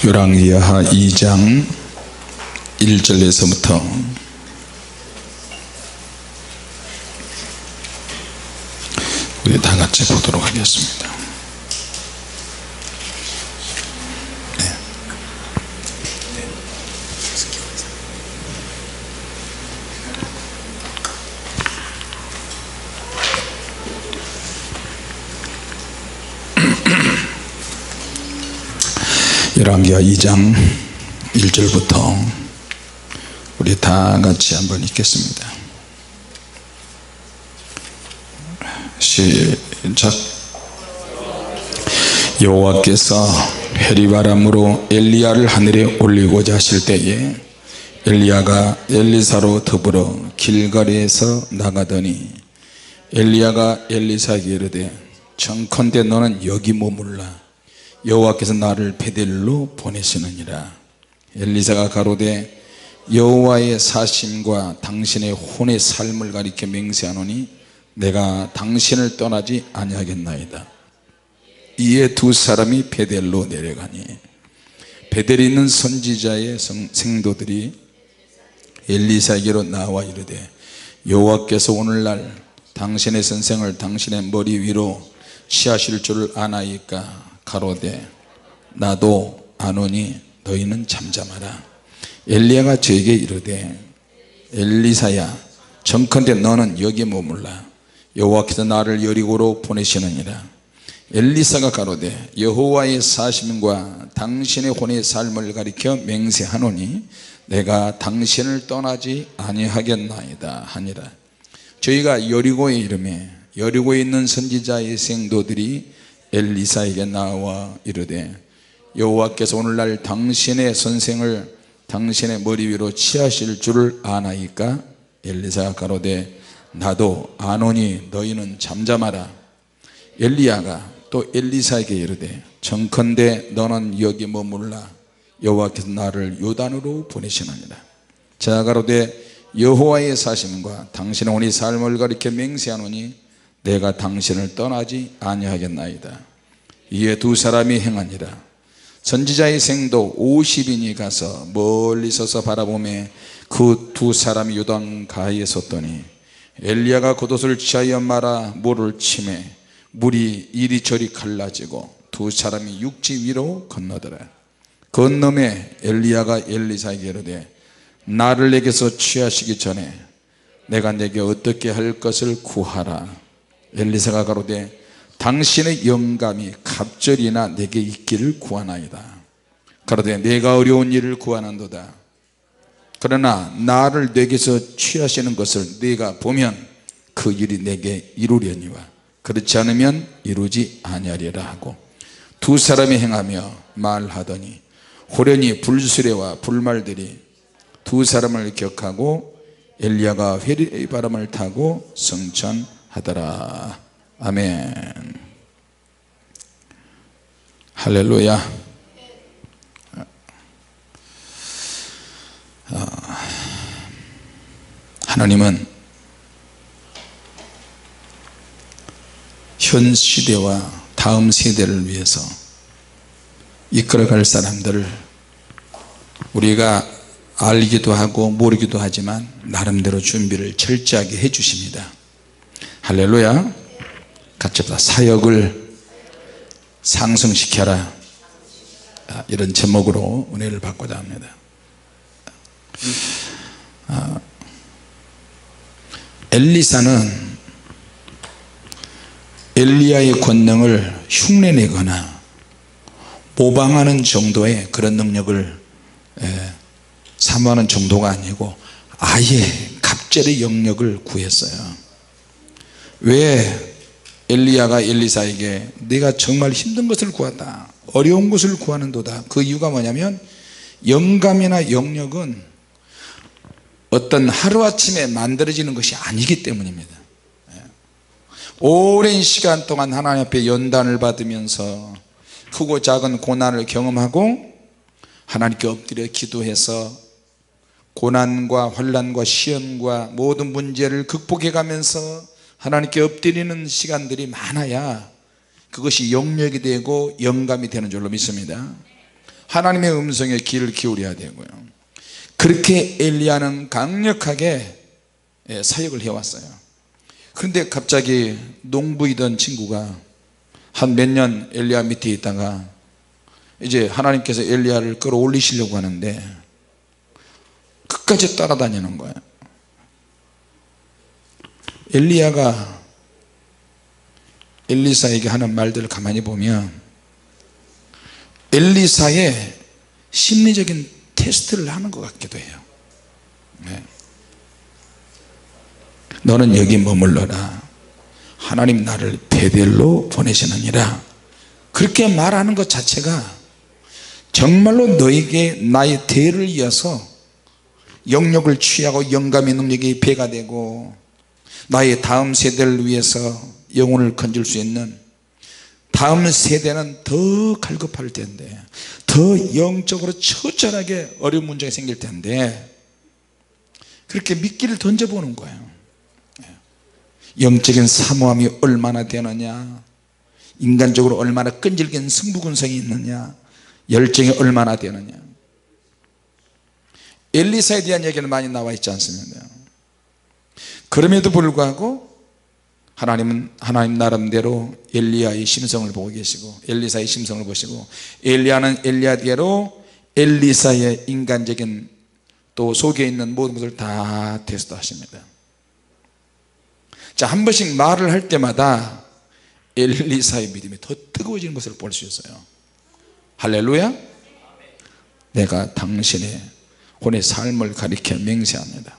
열왕기하 2장 1절에서부터 우리 다 같이 보도록 하겠습니다. 열왕기하 2장 1절부터 우리 다 같이 한번 읽겠습니다. 시작. 여호와께서 회리바람으로 엘리야를 하늘에 올리고자 하실 때에 엘리야가 엘리사로 더불어 길갈에서 나가더니 엘리야가 엘리사에게 이르되 청컨대 너는 여기 머물라. 여호와께서 나를 베델로 보내시느니라. 엘리사가 가로되 여호와의 사심과 당신의 혼의 삶을 가리켜 맹세하노니 내가 당신을 떠나지 아니하겠나이다. 이에 두 사람이 베델로 내려가니 베델에 있는 선지자의 생도들이 엘리사에게로 나와 이르되 여호와께서 오늘날 당신의 선생을 당신의 머리 위로 취하실 줄을 아나이까. 가로되 나도 아노니 너희는 잠잠하라. 엘리야가 저에게 이르되 엘리사야 청컨대 너는 여기 머물라. 여호와께서 나를 여리고로 보내시느니라. 엘리사가 가로되 여호와의 사심과 당신의 혼의 삶을 가리켜 맹세하노니 내가 당신을 떠나지 아니하겠나이다 하니라. 저희가 여리고에 이르매 여리고에 있는 선지자의 생도들이 엘리사에게 나와 이르되 여호와께서 오늘날 당신의 선생을 당신의 머리 위로 취하실 줄을 아나이까. 엘리사가 가로되 나도 아노니 너희는 잠잠하라. 엘리야가 또 엘리사에게 이르되 청컨대 너는 여기 머물라. 여호와께서 나를 요단으로 보내시느니라. 제가 가로되 여호와의 사심과 당신의 혼의 삶을 가리켜 맹세하노니 내가 당신을 떠나지 아니하겠나이다. 이에 두 사람이 행하니라. 선지자의 생도 50인이 가서 멀리 서서 바라보매 그 두 사람이 요단 가에 섰더니 엘리야가 겉옷을 취하여 말아 물을 치매 물이 이리저리 갈라지고 두 사람이 육지 위로 건너더라. 건너매 엘리야가 엘리사에게 이르되 나를 내게서 취하시기 전에 내가 내게 어떻게 할 것을 구하라. 엘리사가 가로되 당신의 영감이 갑절이나 내게 있기를 구하나이다. 가로되 내가 어려운 일을 구하는도다. 그러나 나를 내게서 취하시는 것을 네가 보면 그 일이 내게 이루려니와 그렇지 않으면 이루지 아니하리라 하고 두 사람이 행하며 말하더니 호련히 불수레와 불말들이 두 사람을 격하고 엘리야가 회리바람을 타고 승천하더라. 아멘. 할렐루야. 하나님은 현 시대와 다음 세대를 위해서 이끌어갈 사람들을 우리가 알기도 하고 모르기도 하지만 나름대로 준비를 철저하게 해 주십니다. 할렐루야. 같이 합시다. 사역을 상승시켜라. 이런 제목으로 은혜를 받고자 합니다. 엘리사는 엘리야의 권능을 흉내내거나 모방하는 정도의 그런 능력을 사모하는 정도가 아니고 아예 갑절의 영역을 구했어요. 왜 엘리야가 엘리사에게 네가 정말 힘든 것을 구한다, 어려운 것을 구하는도다. 그 이유가 뭐냐면 영감이나 영역은 어떤 하루아침에 만들어지는 것이 아니기 때문입니다. 오랜 시간 동안 하나님 앞에 연단을 받으면서 크고 작은 고난을 경험하고 하나님께 엎드려 기도해서 고난과 환난과 시험과 모든 문제를 극복해 가면서 하나님께 엎드리는 시간들이 많아야 그것이 영역이 되고 영감이 되는 줄로 믿습니다. 하나님의 음성에 귀를 기울여야 되고요. 그렇게 엘리야는 강력하게 사역을 해왔어요. 그런데 갑자기 농부이던 친구가 한 몇 년 엘리야 밑에 있다가 이제 하나님께서 엘리야를 끌어올리시려고 하는데 끝까지 따라다니는 거예요. 엘리야가 엘리사에게 하는 말들을 가만히 보면 엘리사의 심리적인 테스트를 하는 것 같기도 해요. 네. 너는 여기 머물러라. 하나님 나를 베델로 보내시느니라. 그렇게 말하는 것 자체가 정말로 너에게 나의 대를 이어서 영역을 취하고 영감의 능력이 배가 되고 나의 다음 세대를 위해서 영혼을 건질 수 있는 다음 세대는 더 갈급할 텐데 더 영적으로 처절하게 어려운 문제가 생길 텐데 그렇게 미끼를 던져보는 거예요. 영적인 사모함이 얼마나 되느냐, 인간적으로 얼마나 끈질긴 승부근성이 있느냐, 열정이 얼마나 되느냐. 엘리사에 대한 얘기는 많이 나와 있지 않습니까? 그럼에도 불구하고 하나님은 하나님 나름대로 엘리야의 심성을 보고 계시고 엘리사의 심성을 보시고 엘리야는 엘리야대로 엘리사의 인간적인 또 속에 있는 모든 것을 다 테스트하십니다. 자, 한 번씩 말을 할 때마다 엘리사의 믿음이 더 뜨거워지는 것을 볼 수 있어요. 할렐루야. 내가 당신의 혼의 삶을 가리켜 맹세합니다.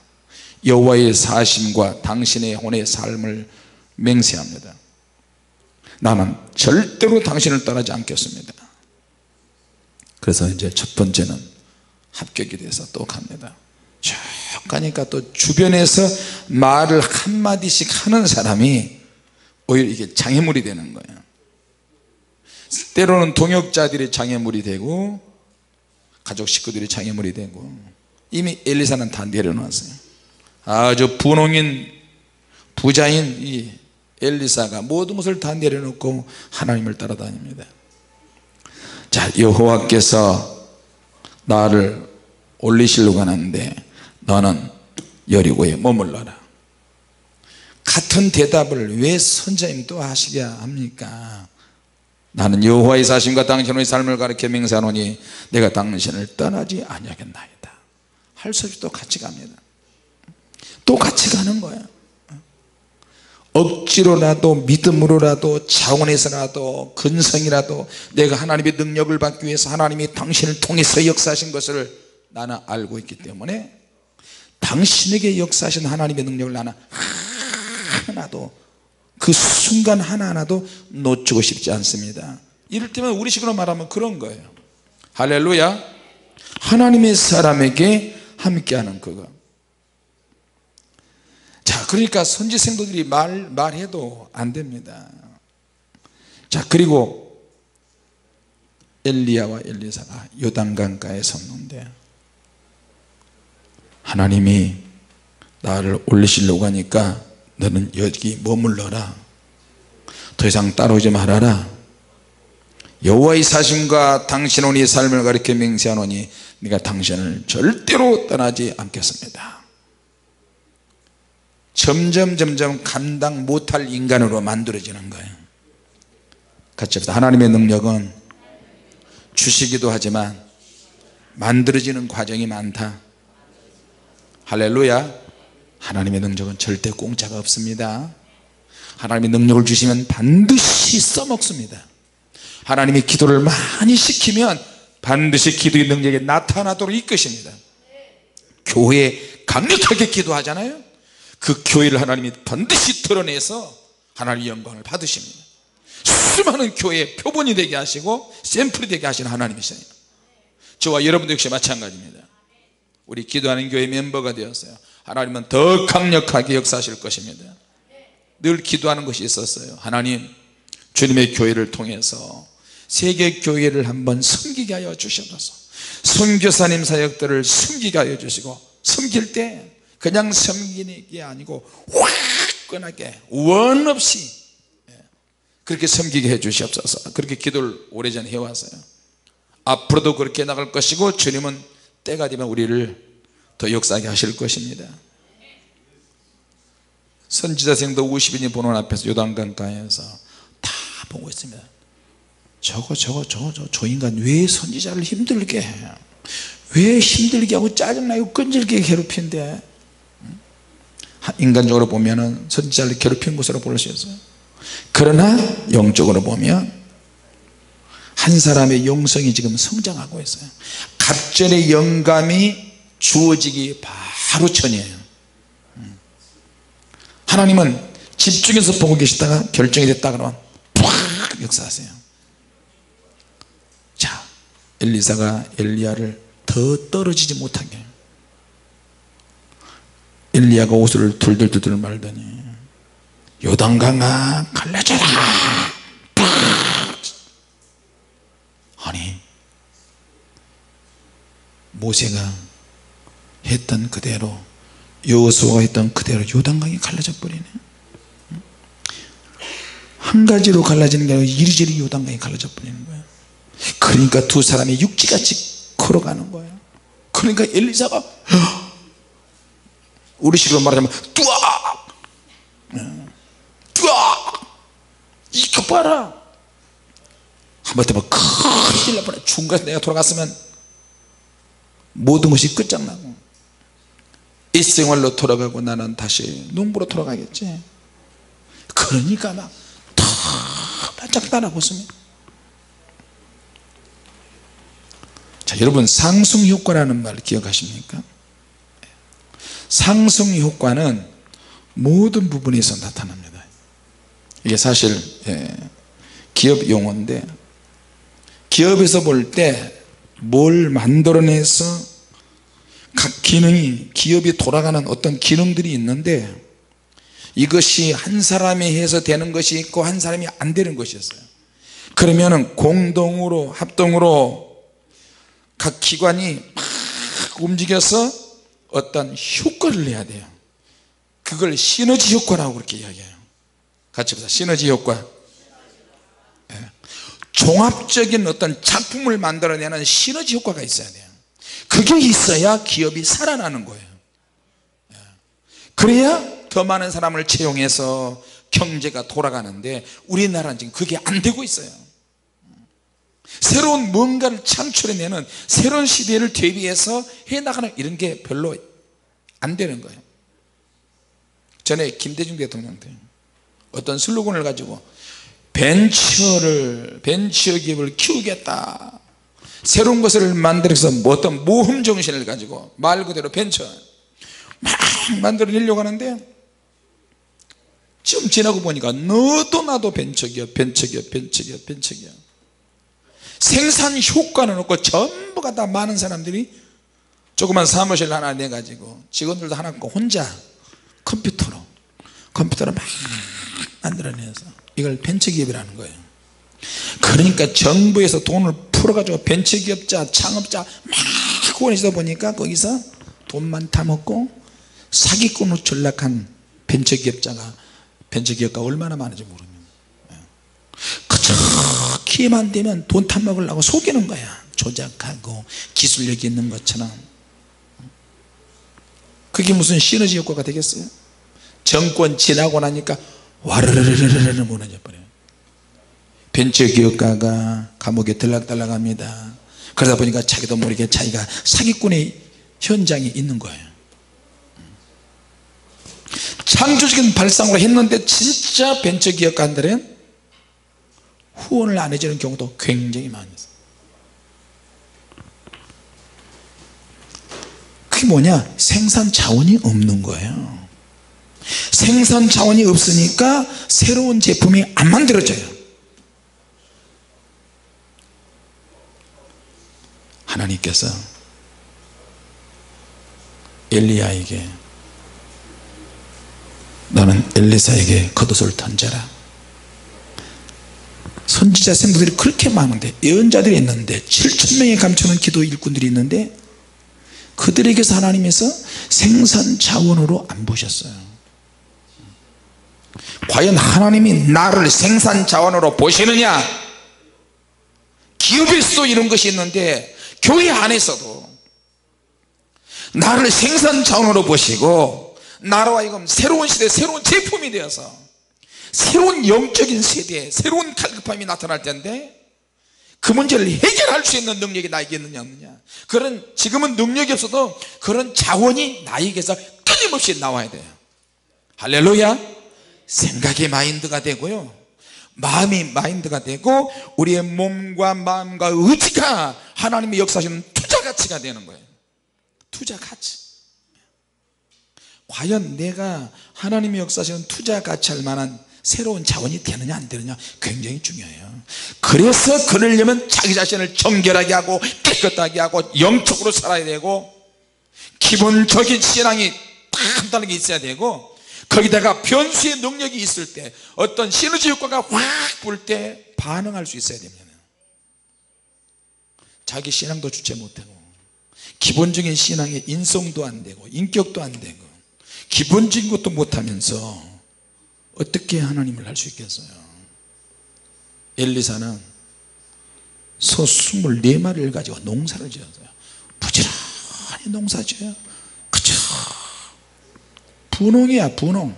여호와의 사심과 당신의 혼의 삶을 맹세합니다. 나는 절대로 당신을 떠나지 않겠습니다. 그래서 이제 첫 번째는 합격이 돼서 또 갑니다. 쭉 가니까 또 주변에서 말을 한마디씩 하는 사람이 오히려 이게 장애물이 되는 거예요. 때로는 동역자들이 장애물이 되고 가족 식구들이 장애물이 되고 이미 엘리사는 다 내려놨어요. 아주 분홍인 부자인 이 엘리사가 모든 것을 다 내려놓고 하나님을 따라다닙니다. 자, 여호와께서 나를 올리시려고 하는데 너는 여리고에 머물러라. 같은 대답을 왜 선자님 또 하시게 합니까? 나는 여호와의 사심과 당신의 삶을 가리켜 맹세하노니 내가 당신을 떠나지 아니하겠나이다. 할 수 없이 또 같이 갑니다. 또 같이 가는 거예요. 억지로라도 믿음으로라도 자원해서라도 근성이라도 내가 하나님의 능력을 받기 위해서 하나님이 당신을 통해서 역사하신 것을 나는 알고 있기 때문에 당신에게 역사하신 하나님의 능력을 나는 하나도 그 순간 하나하나도 놓치고 싶지 않습니다. 이를테면 우리 식으로 말하면 그런 거예요. 할렐루야. 하나님의 사람에게 함께하는 그거. 자, 그러니까 선지 생도들이 말해도 안 됩니다. 자, 그리고 엘리야와 엘리사가 요단강가에 섰는데 하나님이 나를 올리시려고 하니까 너는 여기 머물러라. 더 이상 따라오지 말아라. 여호와의 사심과 당신 혼의 삶을 가리켜 맹세하노니 네가 당신을 절대로 떠나지 않겠습니다. 점점 감당 못할 인간으로 만들어지는 거예요. 같이 합시다. 하나님의 능력은 주시기도 하지만 만들어지는 과정이 많다. 할렐루야. 하나님의 능력은 절대 공짜가 없습니다. 하나님의 능력을 주시면 반드시 써먹습니다. 하나님이 기도를 많이 시키면 반드시 기도의 능력이 나타나도록 이끄십니다. 교회에 강력하게 기도하잖아요. 그 교회를 하나님이 반드시 드러내서 하나님의 영광을 받으십니다. 수많은 교회의 표본이 되게 하시고 샘플이 되게 하시는 하나님이시네요. 저와 여러분도 역시 마찬가지입니다. 우리 기도하는 교회 멤버가 되었어요. 하나님은 더 강력하게 역사하실 것입니다. 늘 기도하는 것이 있었어요. 하나님, 주님의 교회를 통해서 세계 교회를 한번 섬기게 하여 주시옵소서. 선교사님 사역들을 섬기게 하여 주시고, 섬길 때 그냥 섬기는 게 아니고 화끈하게 원 없이 그렇게 섬기게 해 주시옵소서. 그렇게 기도를 오래전에 해왔어요. 앞으로도 그렇게 나갈 것이고 주님은 때가 되면 우리를 더 역사하게 하실 것입니다. 선지자생도 50인이 보는 앞에서 요단강가에서 다 보고 있습니다. 저 인간 왜 선지자를 힘들게 해? 왜 힘들게 하고 짜증나고 끈질기게 괴롭힌대? 인간적으로 보면 선지자를 괴롭힌 것으로 볼 수 있어요. 그러나 영적으로 보면 한 사람의 영성이 지금 성장하고 있어요. 갑절의 영감이 주어지기 바로 전이에요. 하나님은 집중해서 보고 계시다가 결정이 됐다 그러면 팍 역사하세요. 자, 엘리사가 엘리야를 더 떨어지지 못하게, 엘리야가 옷을 둘둘둘 말더니 요단강아 갈라져라. 아니, 모세가 했던 그대로, 여호수아가 했던 그대로 요단강이 갈라져 버리네. 한 가지로 갈라지는 게 아니라 이리저리 요단강이 갈라져 버리는 거예요. 그러니까 두 사람이 육지같이 걸어가는 거예요. 그러니까 엘리사가 우리식으로 말하자면 뚜악 이거 봐라, 한번 때면 큰일 날 뻔해. 중간에 내가 돌아갔으면 모든 것이 끝장나고 일생활로 돌아가고 나는 다시 농부로 돌아가겠지. 그러니까 막 더 바짝 따라붙습니다. 자, 여러분, 상승효과라는 말 기억하십니까? 상승효과는 모든 부분에서 나타납니다. 이게 사실 기업 용어인데, 기업에서 볼 때 뭘 만들어내서 각 기능이, 기업이 돌아가는 어떤 기능들이 있는데, 이것이 한 사람에 의해서 되는 것이 있고 한 사람이 안 되는 것이 있어요. 그러면은 공동으로, 합동으로 각 기관이 막 움직여서 어떤 효과를 내야 돼요. 그걸 시너지 효과라고 그렇게 이야기해요. 같이 보자. 시너지 효과. 종합적인 어떤 작품을 만들어내는 시너지 효과가 있어야 돼요. 그게 있어야 기업이 살아나는 거예요. 그래야 더 많은 사람을 채용해서 경제가 돌아가는데, 우리나라는 지금 그게 안 되고 있어요. 새로운 뭔가를 창출해내는, 새로운 시대를 대비해서 해나가는 이런 게 별로 안 되는 거예요. 전에 김대중 대통령 때 어떤 슬로건을 가지고 벤처 기업을 키우겠다, 새로운 것을 만들어서 어떤 모험 정신을 가지고 말 그대로 벤처 막 만들어내려고 하는데, 좀 지나고 보니까 너도 나도 벤처기업 생산 효과는 없고 전부가 다 많은 사람들이 조그만 사무실 하나 내가지고 직원들도 하나 없고 혼자 컴퓨터로 막 만들어내서 이걸 벤처기업이라는 거예요. 그러니까 정부에서 돈을 풀어가지고 벤처기업자, 창업자 막 후원해서 보니까 거기서 돈만 타먹고 사기꾼으로 전락한 벤처기업가 얼마나 많은지 모릅니다. 그저 기회만 되면 돈 타먹으려고 속이는 거야. 조작하고 기술력이 있는 것처럼. 그게 무슨 시너지 효과가 되겠어요? 정권 지나고 나니까 와르르르르르 무너져 버려요. 벤처기업가가 감옥에 들락달락합니다. 그러다 보니까 자기도 모르게 자기가 사기꾼의 현장에 있는 거예요. 창조적인 발상으로 했는데 진짜 벤처기업가들은 후원을 안 해주는 경우도 굉장히 많이 있어요. 그게 뭐냐? 생산 자원이 없는 거예요. 생산 자원이 없으니까 새로운 제품이 안 만들어져요. 하나님께서 엘리야에게, 너는 엘리사에게 겉옷을 던져라. 선지자 생도들이 그렇게 많은데, 예언자들이 있는데 7,000명에 감추는 기도 일꾼들이 있는데, 그들에게서 하나님께서 생산 자원으로 안 보셨어요. 과연 하나님이 나를 생산 자원으로 보시느냐? 기업에서도 이런 것이 있는데 교회 안에서도 나를 생산 자원으로 보시고 나로 하여금 새로운 시대 새로운 제품이 되어서 새로운 영적인 세대에 새로운 갈급함이 나타날 텐데 그 문제를 해결할 수 있는 능력이 나에게 있느냐 없느냐. 그런 지금은 능력이 없어도 그런 자원이 나에게서 끊임없이 나와야 돼요. 할렐루야. 생각이 마인드가 되고요, 마음이 마인드가 되고 우리의 몸과 마음과 의지가 하나님의 역사하시는 투자 가치가 되는 거예요. 투자 가치. 과연 내가 하나님의 역사하시는 투자 가치할 만한 새로운 자원이 되느냐 안 되느냐 굉장히 중요해요. 그래서 그러려면 자기 자신을 정결하게 하고 깨끗하게 하고 영적으로 살아야 되고 기본적인 신앙이 단단하게 있어야 되고 거기다가 변수의 능력이 있을 때 어떤 시너지 효과가 확 불 때 반응할 수 있어야 됩니다. 자기 신앙도 주체 못하고 기본적인 신앙의 인성도 안 되고 인격도 안 되고 기본적인 것도 못하면서 어떻게 하나님을 할 수 있겠어요? 엘리사는 소 24마리를 가지고 농사를 지었어요. 부지런히 농사 지어요. 그쵸? 분홍이야 분홍.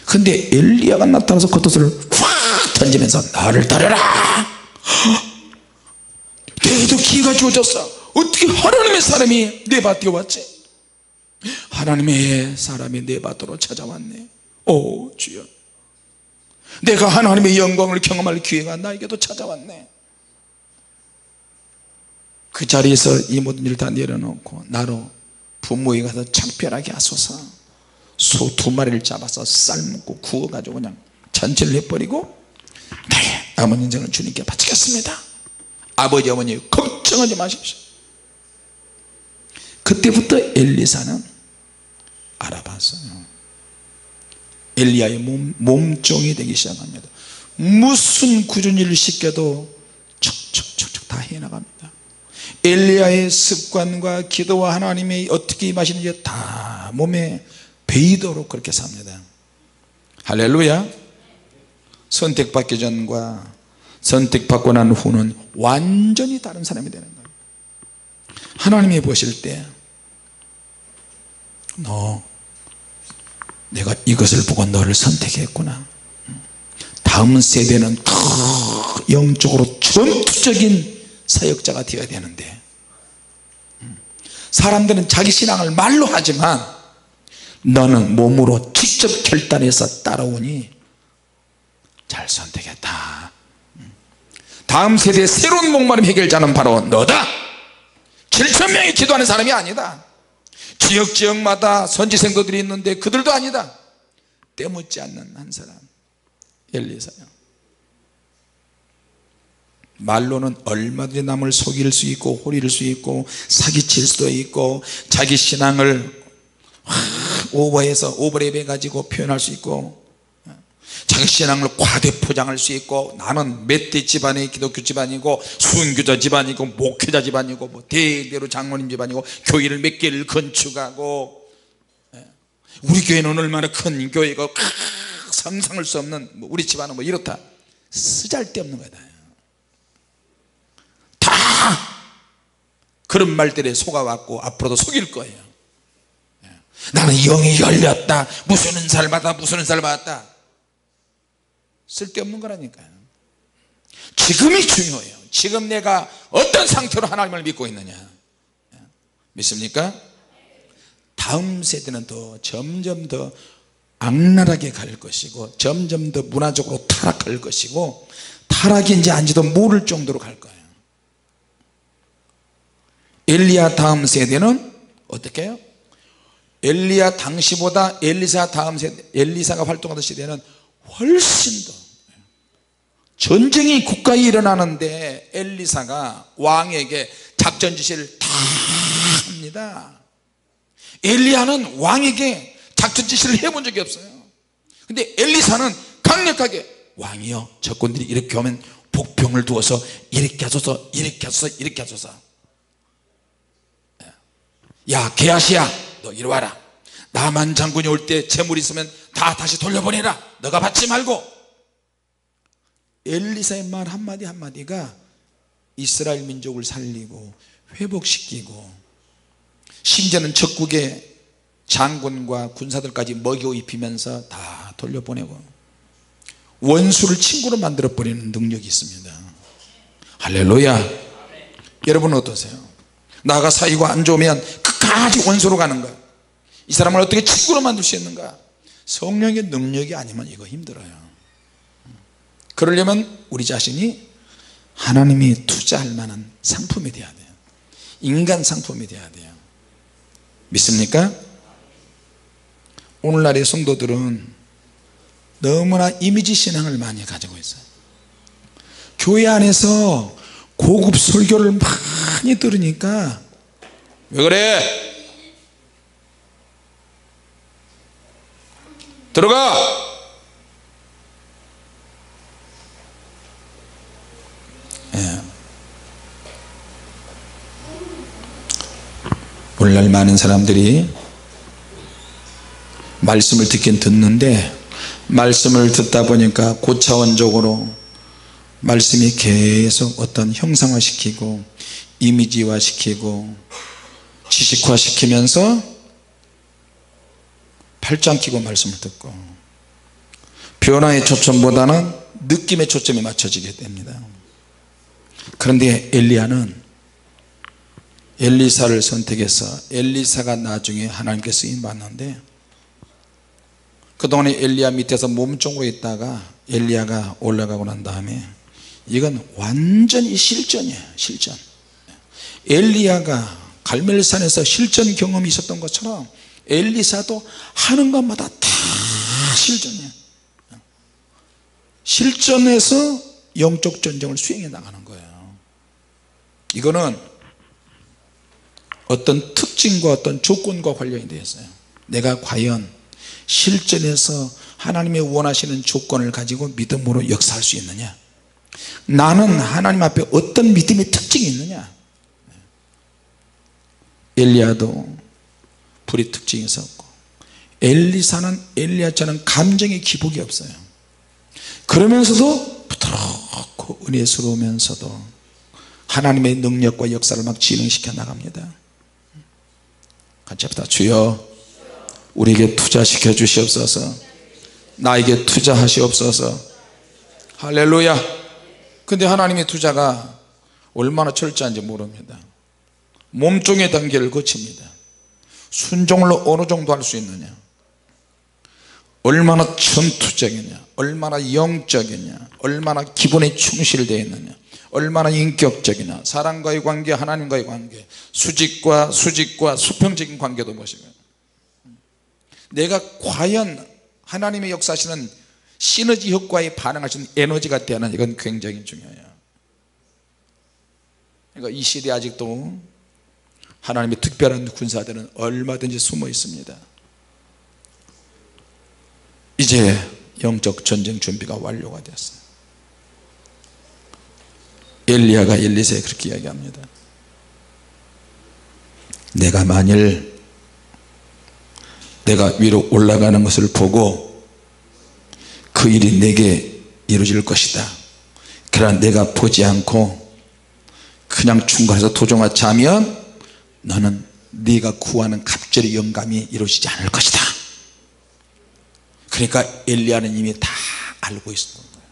근데 엘리야가 나타나서 겉옷을 확 던지면서 나를 따르라. 내도 기가 주어졌어. 어떻게 하나님의 사람이 내 밭에 왔지? 하나님의 사람이 내 밭으로 찾아왔네. 오 주여, 내가 하나님의 영광을 경험할 기회가 나에게도 찾아왔네. 그 자리에서 이 모든 일을 다 내려놓고 나로 부모에 가서 창피하게 하소서. 소 2마리를 잡아서 삶고 구워가지고 그냥 잔치를 해버리고 나의 남은 인생을 주님께 바치겠습니다. 아버지 어머니 걱정하지 마십시오. 그때부터 엘리사는 알아봤어요. 엘리야의 몸종이 되기 시작합니다. 무슨 굳은 일을 시켜도 척척척척 다 해나갑니다. 엘리야의 습관과 기도와 하나님의 어떻게 임하시는지 다 몸에 배이도록 그렇게 삽니다. 할렐루야. 선택받기 전과 선택받고 난 후는 완전히 다른 사람이 되는 거예요. 하나님이 보실 때 너 내가 이것을 보고 너를 선택했구나. 다음 세대는 영적으로 전투적인 사역자가 되어야 되는데 사람들은 자기 신앙을 말로 하지만 너는 몸으로 직접 결단해서 따라오니 잘 선택했다. 다음 세대의 새로운 목마름 해결자는 바로 너다. 7,000명이 기도하는 사람이 아니다. 지역마다 선지생도들이 있는데 그들도 아니다. 때묻지 않는 한 사람 엘리사요. 말로는 얼마든지 남을 속일 수 있고 호릴 수 있고 사기칠 수도 있고 자기 신앙을 오버해서 오버랩해 가지고 표현할 수 있고 자기 신앙을 과대포장할 수 있고 나는 몇 대 집안의 기독교 집안이고 순교자 집안이고 목회자 집안이고 뭐 대대로 장로님 집안이고 교회를 몇 개를 건축하고 우리 교회는 얼마나 큰 교회고 상상할 수 없는 뭐 우리 집안은 뭐 이렇다. 쓰잘데없는 거다. 다 그런 말들에 속아왔고 앞으로도 속일 거예요. 나는 영이 열렸다. 무슨 은사를 받았다. 무슨 은사를 받았다. 쓸데없는 거라니까요. 지금이 중요해요. 지금 내가 어떤 상태로 하나님을 믿고 있느냐. 믿습니까? 다음 세대는 더 점점 더 악랄하게 갈 것이고 점점 더 문화적으로 타락할 것이고 타락인지 아닌지도 모를 정도로 갈 거예요. 엘리야 다음 세대는 어떻게 해요? 엘리야 당시보다 엘리사 다음 세대, 엘리사가 활동하던 시대는 훨씬 더 전쟁이 국가에 일어나는데 엘리사가 왕에게 작전 지시를 다 합니다. 엘리야는 왕에게 작전 지시를 해본 적이 없어요. 근데 엘리사는 강력하게 왕이여 적군들이 이렇게 오면 복병을 두어서 이렇게 하소서 이렇게 하소서 이렇게 하소서. 야 게하시야 너 이리 와라. 나만 장군이 올 때 재물 있으면 다 다시 돌려보내라. 너가 받지 말고. 엘리사의 말 한마디 한마디가 이스라엘 민족을 살리고 회복시키고 심지어는 적국의 장군과 군사들까지 먹여 입히면서 다 돌려보내고 원수를 친구로 만들어 버리는 능력이 있습니다. 할렐루야. 여러분은 어떠세요? 나가 사이가 안 좋으면 끝까지 원수로 가는 거야. 이 사람을 어떻게 친구로 만들 수 있는가? 성령의 능력이 아니면 이거 힘들어요. 그러려면 우리 자신이 하나님이 투자할 만한 상품이 돼야 돼요. 인간 상품이 돼야 돼요. 믿습니까? 오늘날의 성도들은 너무나 이미지 신앙을 많이 가지고 있어요. 교회 안에서 고급 설교를 많이 들으니까 왜 그래? 들어가! 예. 오늘날 많은 사람들이 말씀을 듣긴 듣는데 말씀을 듣다 보니까 고차원적으로 말씀이 계속 어떤 형상화시키고 이미지화시키고 지식화시키면서 팔짱 끼고 말씀을 듣고 변화의 초점보다는 느낌의 초점이 맞춰지게 됩니다. 그런데 엘리야는 엘리사를 선택해서 엘리사가 나중에 하나님께 쓰임받는데 그동안에 엘리야 밑에서 몸종으로 있다가 엘리야가 올라가고 난 다음에 이건 완전히 실전이에요. 실전. 엘리야가 갈멜산에서 실전 경험이 있었던 것처럼 엘리사도 하는 것마다 다 실전이에요. 실전에서 영적 전쟁을 수행해 나가는 거예요. 이거는 어떤 특징과 어떤 조건과 관련이 되어 있어요. 내가 과연 실전에서 하나님의 원하시는 조건을 가지고 믿음으로 역사할 수 있느냐, 나는 하나님 앞에 어떤 믿음의 특징이 있느냐. 엘리야도 불의 특징이 있었고 엘리사는 엘리야처럼 감정의 기복이 없어요. 그러면서도 부드럽고 은혜스러우면서도 하나님의 능력과 역사를 막 진행시켜 나갑니다. 같이 합시다. 주여 우리에게 투자시켜 주시옵소서. 나에게 투자하시옵소서. 할렐루야. 근데 하나님의 투자가 얼마나 철저한지 모릅니다. 몸종의 단계를 거칩니다. 순종을 어느 정도 할 수 있느냐, 얼마나 전투적이냐, 얼마나 영적이냐, 얼마나 기본에 충실되어 있느냐, 얼마나 인격적이냐, 사람과의 관계, 하나님과의 관계, 수직과 수평적인 관계도 보시면 내가 과연 하나님의 역사하시는 시너지 효과에 반응할 수 있는 에너지가 되는, 이건 굉장히 중요해요. 그러니까 이 시대에 아직도 하나님의 특별한 군사들은 얼마든지 숨어 있습니다. 이제 영적 전쟁 준비가 완료가 됐어요. 엘리야가 엘리사에 그렇게 이야기합니다. 내가 만일 내가 위로 올라가는 것을 보고 그 일이 내게 이루어질 것이다, 그러나 내가 보지 않고 그냥 중간에서 도종하지 않으면 너는 네가 구하는 갑절의 영감이 이루어지지 않을 것이다. 그러니까 엘리야는 이미 다 알고 있었던 거예요.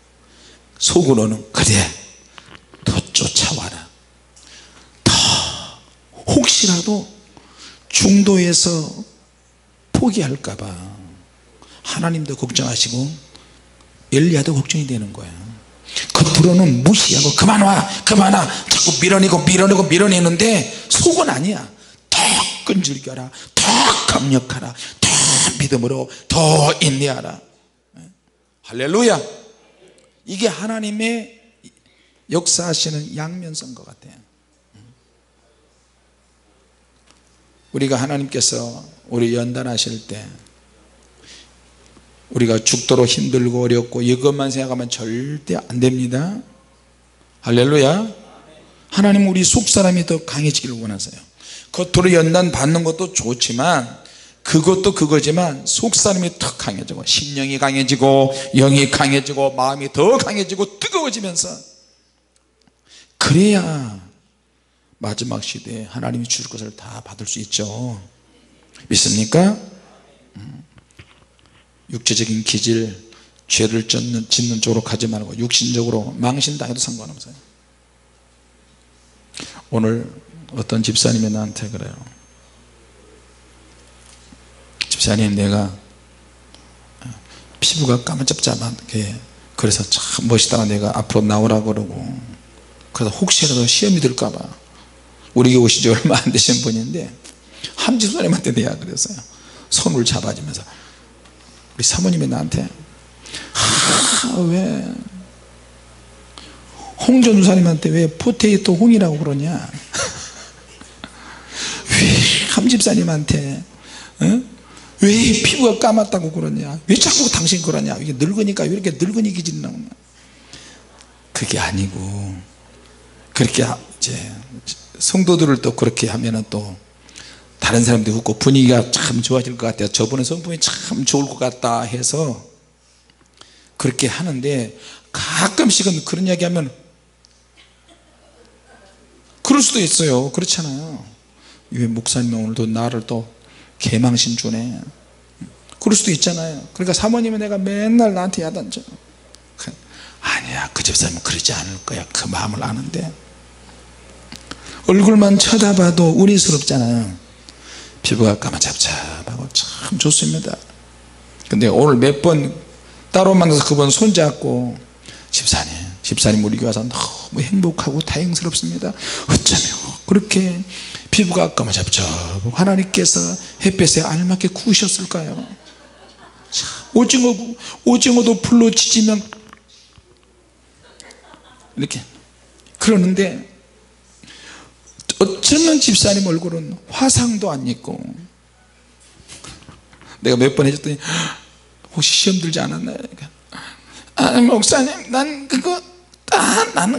속으로는 그래, 더 쫓아와라, 더 혹시라도 중도에서 포기할까 봐 하나님도 걱정하시고 엘리야도 걱정이 되는 거예요. 겉으로는 무시하고 그만 와 자꾸 밀어내는데 속은 아니야. 더 끈질겨라, 더 강력하라, 더 믿음으로 더 인내하라. 할렐루야. 이게 하나님의 역사하시는 양면성것 같아요. 우리가 하나님께서 우리 연단하실 때 우리가 죽도록 힘들고 어렵고 이것만 생각하면 절대 안 됩니다. 할렐루야. 하나님은 우리 속사람이 더 강해지기를 원하세요. 겉으로 연단 받는 것도 좋지만 그것도 그거지만 속사람이 더 강해지고 심령이 강해지고 영이 강해지고 마음이 더 강해지고 뜨거워지면서, 그래야 마지막 시대에 하나님이 주실 것을 다 받을 수 있죠. 믿습니까? 육체적인 기질, 죄를 짓는 쪽으로 가지 말고 육신적으로 망신당해도 상관없어요. 오늘 어떤 집사님이 나한테 그래요. 집사님, 내가 피부가 까만잡잡하게 그래서 참 멋있다가 내가 앞으로 나오라고 그러고, 그래서 혹시라도 시험이 들까봐, 우리 교회 오신 지 얼마 안 되신 분인데 한 집사님한테 내가 그랬어요. 손을 잡아주면서, 우리 사모님이 나한테 왜 홍전우사님한테 왜 포테이토 홍이라고 그러냐, 왜 함집사님한테 왜 피부가 까맣다고 그러냐, 왜 자꾸 당신 그러냐, 이게 늙으니까 왜 이렇게 늙은이 기질이 나오냐. 그게 아니고, 그렇게 이제 성도들을 또 그렇게 하면은 또 다른 사람들이 웃고 분위기가 참 좋아질 것 같아요. 저분의 성품이 참 좋을 것 같다 해서 그렇게 하는데, 가끔씩은 그런 이야기 하면 그럴 수도 있어요. 그렇잖아요. 왜 목사님이 오늘도 나를 또 개망신 주네, 그럴 수도 있잖아요. 그러니까 사모님은 내가 맨날 나한테 야단쳐. 아니야, 그 집사님은 그러지 않을 거야. 그 마음을 아는데, 얼굴만 쳐다봐도 우리스럽잖아요. 피부가 까만잡잡하고 참 좋습니다. 근데 오늘 몇 번 따로 만나서 그분 손잡고, 집사님 우리 교회 와서 너무 행복하고 다행스럽습니다. 어쩌면 그렇게 피부가 까만잡잡하고 하나님께서 햇볕에 알맞게 구우셨을까요? 오징어도 불로 지지면 이렇게 그러는데, 어쩌면 집사님 얼굴은 화상도 안 입고, 내가 몇 번 해줬더니 혹시 시험 들지 않았나요? 그러니까, 아니 목사님, 나는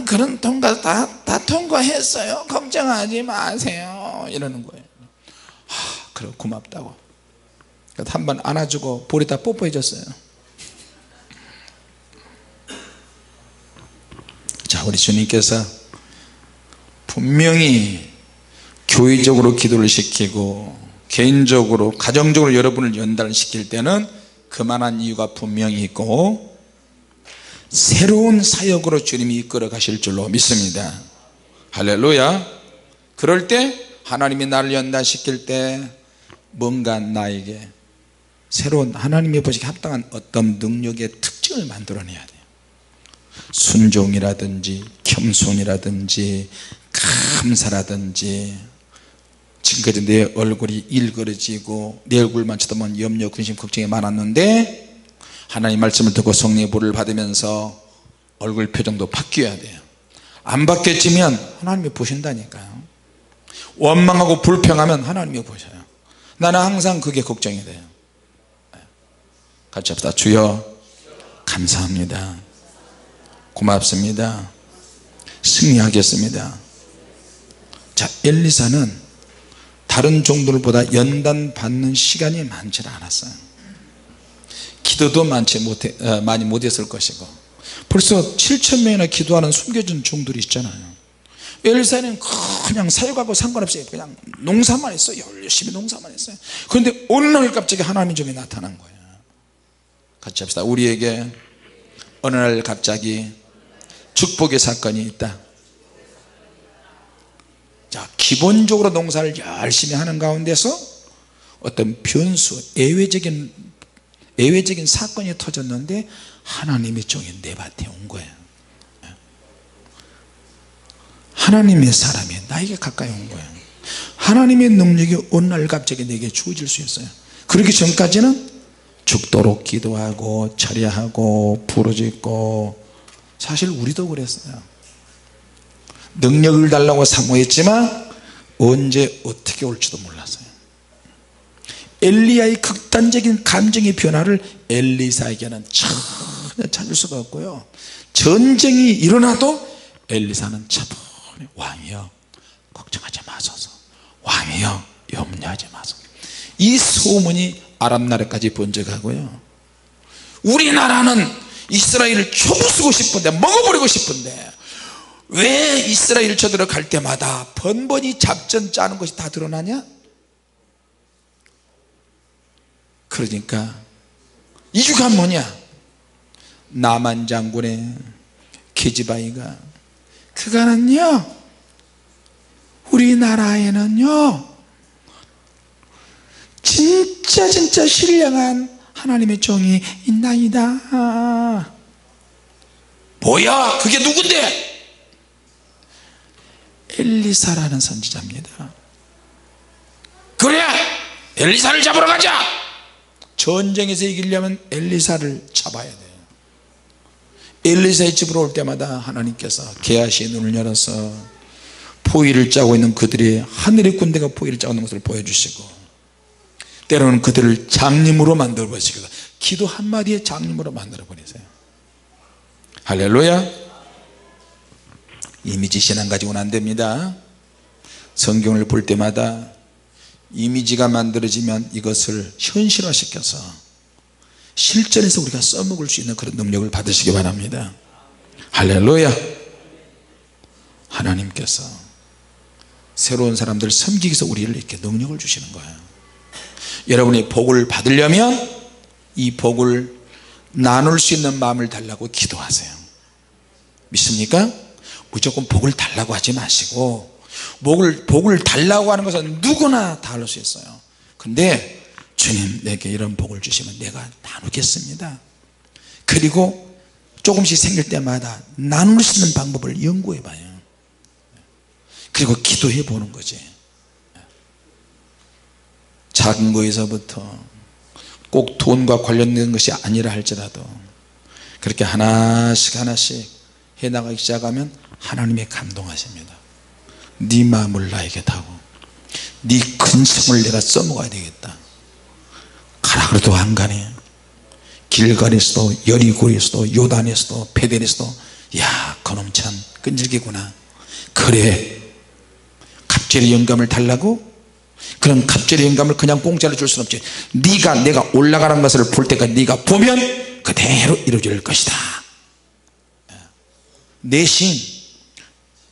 그런 통과 다 통과했어요. 걱정하지 마세요. 이러는 거예요. 그래 고맙다고. 한 번 안아주고 볼에다 뽀뽀해 줬어요. 자, 우리 주님께서 분명히 교회적으로 기도를 시키고 개인적으로 가정적으로 여러분을 연단시킬 때는 그만한 이유가 분명히 있고, 새로운 사역으로 주님이 이끌어 가실 줄로 믿습니다. 할렐루야. 그럴 때 하나님이 나를 연단시킬 때 뭔가 나에게 새로운 하나님이 보시기에 합당한 어떤 능력의 특징을 만들어내야 돼요. 순종이라든지 겸손이라든지 감사라든지. 지금까지 내 얼굴이 일그러지고 내 얼굴만 쳐다보면 염려 근심 걱정이 많았는데, 하나님 말씀을 듣고 성령의 불을 받으면서 얼굴 표정도 바뀌어야 돼요. 안 바뀌어지면 하나님이 보신다니까요. 원망하고 불평하면 하나님이 보셔요. 나는 항상 그게 걱정이 돼요. 같이 합시다. 주여 감사합니다. 고맙습니다. 승리하겠습니다. 자, 엘리사는 다른 종들보다 연단 받는 시간이 많지 않았어요. 기도도 많이 못했을 것이고, 벌써 7,000명이나 기도하는 숨겨진 종들이 있잖아요. 엘리사는 그냥 사역하고 상관없이 그냥 농사만 했어요. 열심히 농사만 했어요. 그런데 어느 날 갑자기 하나님의 종이 나타난 거예요. 같이 합시다. 우리에게 어느 날 갑자기 축복의 사건이 있다. 자, 기본적으로 농사를 열심히 하는 가운데서 어떤 변수, 예외적인 사건이 터졌는데 하나님의 종이 내 밭에 온 거예요. 하나님의 사람이 나에게 가까이 온 거예요. 하나님의 능력이 어느 날 갑자기 내게 주어질 수 있어요. 그러기 전까지는 죽도록 기도하고 철야하고 부르짖고, 사실 우리도 그랬어요. 능력을 달라고 사모했지만 언제 어떻게 올지도 몰랐어요. 엘리야의 극단적인 감정의 변화를 엘리사에게는 전혀 찾을 수가 없고요. 전쟁이 일어나도 엘리사는 차분히, 왕이여 걱정하지 마소서, 왕이여 염려하지 마소서. 이 소문이 아람 나라까지 번져가고요, 우리나라는 이스라엘을 쳐부수고 싶은데, 먹어버리고 싶은데, 왜 이스라엘 쳐들어 갈 때마다 번번이 작전 짜는 것이 다 드러나냐? 그러니까 이유가 뭐냐? 나만 장군의 계집아이가, 그거는요, 우리나라에는요 진짜 신령한 하나님의 종이 있나이다. 뭐야 그게 누군데? 엘리사라는 선지자입니다. 그래, 엘리사를 잡으러 가자. 전쟁에서 이기려면 엘리사를 잡아야 돼요. 엘리사의 집으로 올 때마다 하나님께서 게하시의 눈을 열어서 포위를 짜고 있는 그들이, 하늘의 군대가 포위를 짜고 있는 것을 보여주시고, 때로는 그들을 장님으로 만들어 버리시고, 기도 한마디에 장님으로 만들어 버리세요. 할렐루야. 이미지 신앙 가지고는 안 됩니다. 성경을 볼 때마다 이미지가 만들어지면 이것을 현실화시켜서 실전에서 우리가 써먹을 수 있는 그런 능력을 받으시기 바랍니다. 할렐루야. 하나님께서 새로운 사람들 섬기기 위해서 우리를 이렇게 능력을 주시는 거예요. 여러분이 복을 받으려면 이 복을 나눌 수 있는 마음을 달라고 기도하세요. 믿습니까? 무조건 복을 달라고 하지 마시고, 복을 달라고 하는 것은 누구나 다 할 수 있어요. 근데 주님 내게 이런 복을 주시면 내가 나누겠습니다. 그리고 조금씩 생길 때마다 나눌 수 있는 방법을 연구해 봐요. 그리고 기도해 보는 거지. 작은 거에서부터 꼭 돈과 관련된 것이 아니라 할지라도 그렇게 하나씩 해나가기 시작하면 하나님이 감동하십니다. 네 마음을 나에게 다고, 네 근성을 내가 써먹어야 되겠다. 가라 그래도 안 가네. 길갈에서도, 여리고에서도, 요단에서도, 베델에서도, 야 그놈 참 끈질기구나. 그래, 갑절의 영감을 달라고? 그런 갑절의 영감을 그냥 공짜로 줄 수는 없지. 네가 내가 올라가는 것을 볼 때까지 네가 보면 그대로 이루어질 것이다. 내신,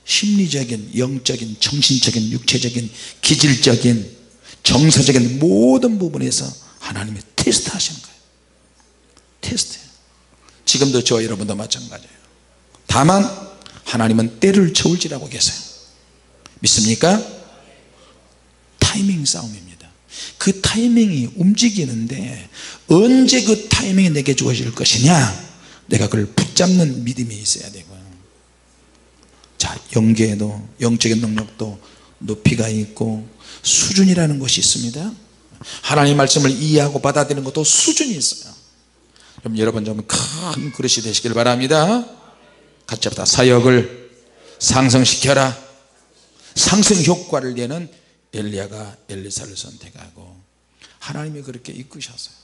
심리적인, 영적인, 정신적인, 육체적인, 기질적인, 정서적인 모든 부분에서 하나님이 테스트 하시는 거예요. 테스트. 지금도 저와 여러분도 마찬가지예요. 다만 하나님은 때를 저울질하고 계세요. 믿습니까? 타이밍 싸움입니다. 그 타이밍이 움직이는데 언제 그 타이밍이 내게 주어질 것이냐, 내가 그걸 붙잡는 믿음이 있어야 되고요. 자, 영계에도 영적인 능력도 높이가 있고 수준이라는 것이 있습니다. 하나님의 말씀을 이해하고 받아들이는 것도 수준이 있어요. 그럼 여러분 좀 큰 그릇이 되시길 바랍니다. 같이 합시다. 사역을 상승시켜라. 상승 효과를 내는 엘리야가 엘리사를 선택하고 하나님이 그렇게 이끄셨어요.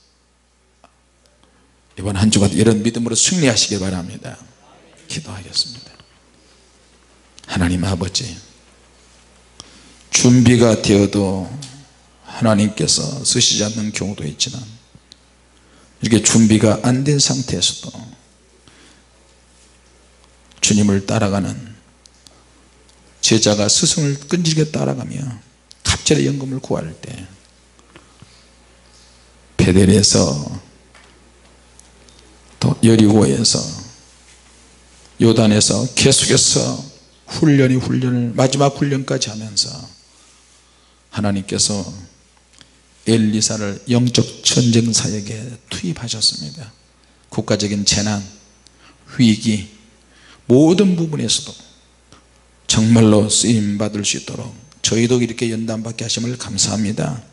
이번 한 주간 이런 믿음으로 승리하시길 바랍니다. 기도하겠습니다. 하나님 아버지, 준비가 되어도 하나님께서 쓰시지 않는 경우도 있지만 이렇게 준비가 안 된 상태에서도 주님을 따라가는 제자가 스승을 끈질게 따라가며 갑절의 연금을 구할 때 베델에서 또 여리고에서 요단에서 계속해서 훈련을 마지막 훈련까지 하면서 하나님께서 엘리사를 영적 전쟁 사역에 투입하셨습니다. 국가적인 재난, 위기 모든 부분에서도 정말로 쓰임받을 수 있도록 저희도 이렇게 연단받게 하심을 감사합니다.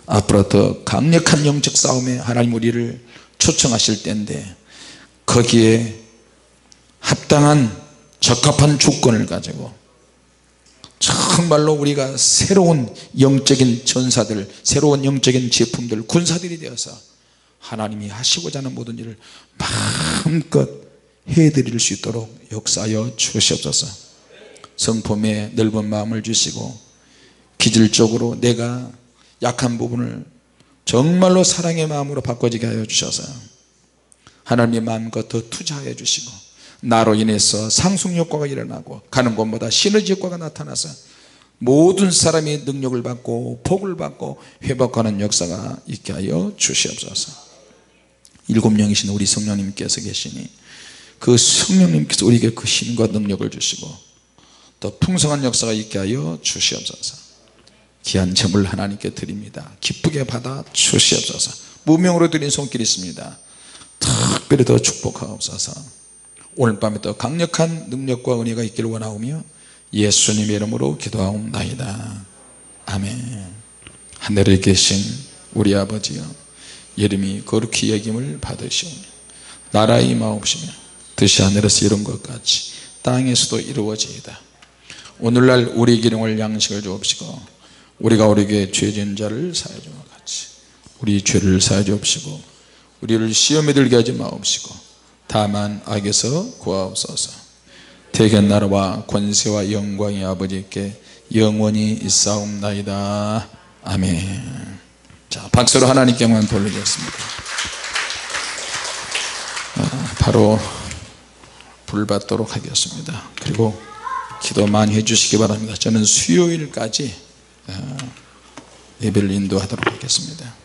앞으로 더 강력한 영적 싸움에 하나님 우리를 초청하실 때인데 거기에 합당한 적합한 조건을 가지고 정말로 우리가 새로운 영적인 전사들, 새로운 영적인 제품들, 군사들이 되어서 하나님이 하시고자 하는 모든 일을 마음껏 해드릴 수 있도록 역사하여 주시옵소서. 성품에 넓은 마음을 주시고 기질적으로 내가 약한 부분을 정말로 사랑의 마음으로 바꿔지게 하여 주셔서 하나님의 마음껏 더 투자하여 주시고 나로 인해서 상승효과가 일어나고 가는 곳마다 시너지 효과가 나타나서 모든 사람이 능력을 받고 복을 받고 회복하는 역사가 있게 하여 주시옵소서. 7명이신 우리 성령님께서 계시니 그 성령님께서 우리에게 그 힘과 능력을 주시고 또 풍성한 역사가 있게 하여 주시옵소서. 귀한 제물 하나님께 드립니다. 기쁘게 받아 주시옵소서. 무명으로 드린 손길이 있습니다. 특별히 더 축복하옵소서. 오늘 밤에 더 강력한 능력과 은혜가 있기를 원하오며 예수님의 이름으로 기도하옵나이다. 아멘. 하늘에 계신 우리 아버지여, 이름이 거룩히 여김을 받으시오며 나라의 임하옵시며 뜻이 하늘에서 이룬 것 같이 땅에서도 이루어지이다. 오늘날 우리 기름을 양식을 주옵시고 우리가 우리에게 죄 지은 자를 사하여 준 것 같이 우리 죄를 사하여 주옵시고 우리를 시험에 들게 하지 마옵시고 다만 악에서 구하옵소서. 대견 나라와 권세와 영광이 아버지께 영원히 있사옵나이다. 아멘. 자, 박수로 하나님께만 돌리겠습니다. 바로 불 받도록 하겠습니다. 그리고 기도 많이 해주시기 바랍니다. 저는 수요일까지 예배를 인도하도록 하겠습니다.